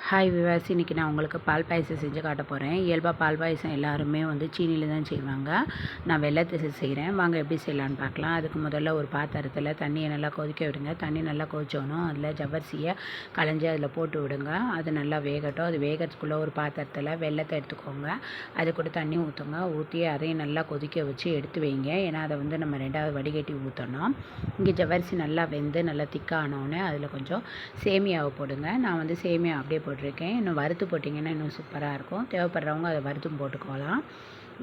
Hi விவாஸ், இன்றைக்கி நான் உங்களுக்கு பால் பாயசம் செஞ்சு காட்ட போகிறேன். இயல்பாக பால் பாயசம் எல்லாருமே சீனியில் தான் செய்வாங்க. நான் வெல்லத்தை செய்கிறேன். வாங்க எப்படி செய்யலான்னு பார்க்கலாம். அதுக்கு முதல்ல ஒரு பாத்திரத்தில் தண்ணியை நல்லா கொதிக்க விடுங்க. தண்ணி நல்லா கொதிச்சோணும் அதில் ஜவ்வரிசியை களைஞ்சி அதில் போட்டு விடுங்க. அது நல்லா வேகட்டும். அது வேகிறதுக்குள்ளே ஒரு பாத்திரத்தில் வெல்லத்தை எடுத்துக்கோங்க. அது கூட தண்ணி ஊற்றுங்க. ஊற்றி அதையும் நல்லா கொதிக்க வச்சு எடுத்து வைங்க. ஏன்னா அதை நம்ம ரெண்டாவது வடிகட்டி ஊற்றணும். இங்கே ஜவ்வரிசி நல்லா வெந்து நல்லா திக்கானோடனே அதில் கொஞ்சம் சேமியாவை போடுங்க. நான் சேமியா அப்படியே போட்டிருக்கேன். இன்னும் வறுத்து போட்டிங்கன்னா இன்னும் சூப்பராக இருக்கும். தேவைப்படுறவங்க அதை வறுத்தும் போட்டுக்கலாம்.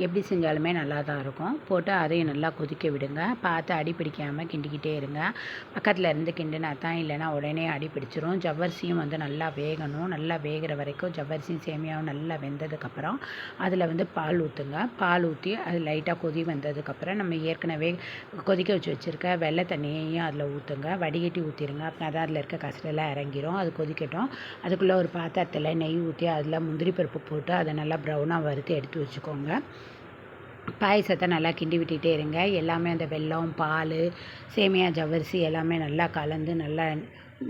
எப்படி செஞ்சாலுமே நல்லா தான் இருக்கும். போட்டு அதையும் நல்லா கொதிக்க விடுங்க. பார்த்து அடி பிடிக்காமல் கிண்டிக்கிட்டே இருங்க. பக்கத்தில் இருந்து கிண்டினா தான், இல்லைனா உடனே அடி பிடிச்சிரும். ஜவ்வரிசியும் நல்லா வேகணும். நல்லா வேகிற வரைக்கும் ஜவ்வரிசியும் சேமியாவும் நல்லா வெந்ததுக்கப்புறம் அதில் பால் ஊற்றுங்க. பால் ஊற்றி அது லைட்டாக கொதி வந்ததுக்கப்புறம் நம்ம ஏற்கனவே கொதிக்க வச்சுருக்க வெள்ளை தண்ணியையும் அதில் ஊற்றுங்க. வடிகட்டி ஊற்றிடுங்க. அப்புறம் அதான் அதில் இருக்க கசரெல்லாம் இறங்கிரும். அது கொதிக்கட்டும். அதுக்குள்ளே ஒரு பாத்திரத்தில் நெய் ஊற்றி அதில் முந்திரி பருப்பு போட்டு அதை நல்லா ப்ரௌனாக வறுத்து எடுத்து வச்சுக்கோங்க. பாயசத்தை நல்லா கிண்டி விட்டுகிட்டே இருங்க. எல்லாமே அந்த வெல்லம், பால், சேமியா, ஜவ்வரிசி எல்லாமே நல்லா கலந்து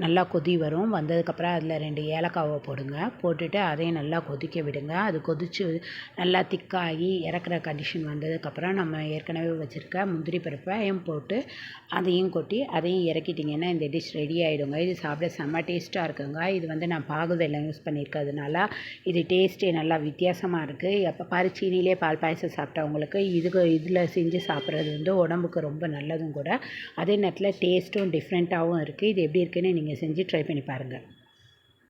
நல்லா கொதி வரும். வந்ததுக்கப்புறம் அதில் 2 ஏலக்காவை போடுங்க. போட்டுட்டு அதையும் நல்லா கொதிக்க விடுங்க. அது கொதித்து நல்லா திக்காகி இறக்குற கண்டிஷன் வந்ததுக்கப்புறம் நம்ம ஏற்கனவே வச்சுருக்க முந்திரி பருப்பையும் போட்டு அதையும் கொட்டி அதையும் இறக்கிட்டிங்கன்னா இந்த டிஷ் ரெடி ஆகிடுங்க. இது சாப்பிட செம்ம டேஸ்ட்டாக இருக்குங்க. இது நான் பாகுதெல்லாம் யூஸ் பண்ணியிருக்கிறதுனால இது டேஸ்ட்டே நல்லா வித்தியாசமாக இருக்குது. எப்போ பாரு சீனிலே பால் பாயசம் சாப்பிட்டவங்களுக்கு இதில் செஞ்சு சாப்பிட்றது உடம்புக்கு ரொம்ப நல்லதும் கூட. அதே நேரத்தில் டேஸ்ட்டும் டிஃப்ரெண்ட்டாகவும் இருக்குது. இது எப்படி இருக்குன்னு நீங்கள் செஞ்சு ட்ரை பண்ணி பாருங்கள்.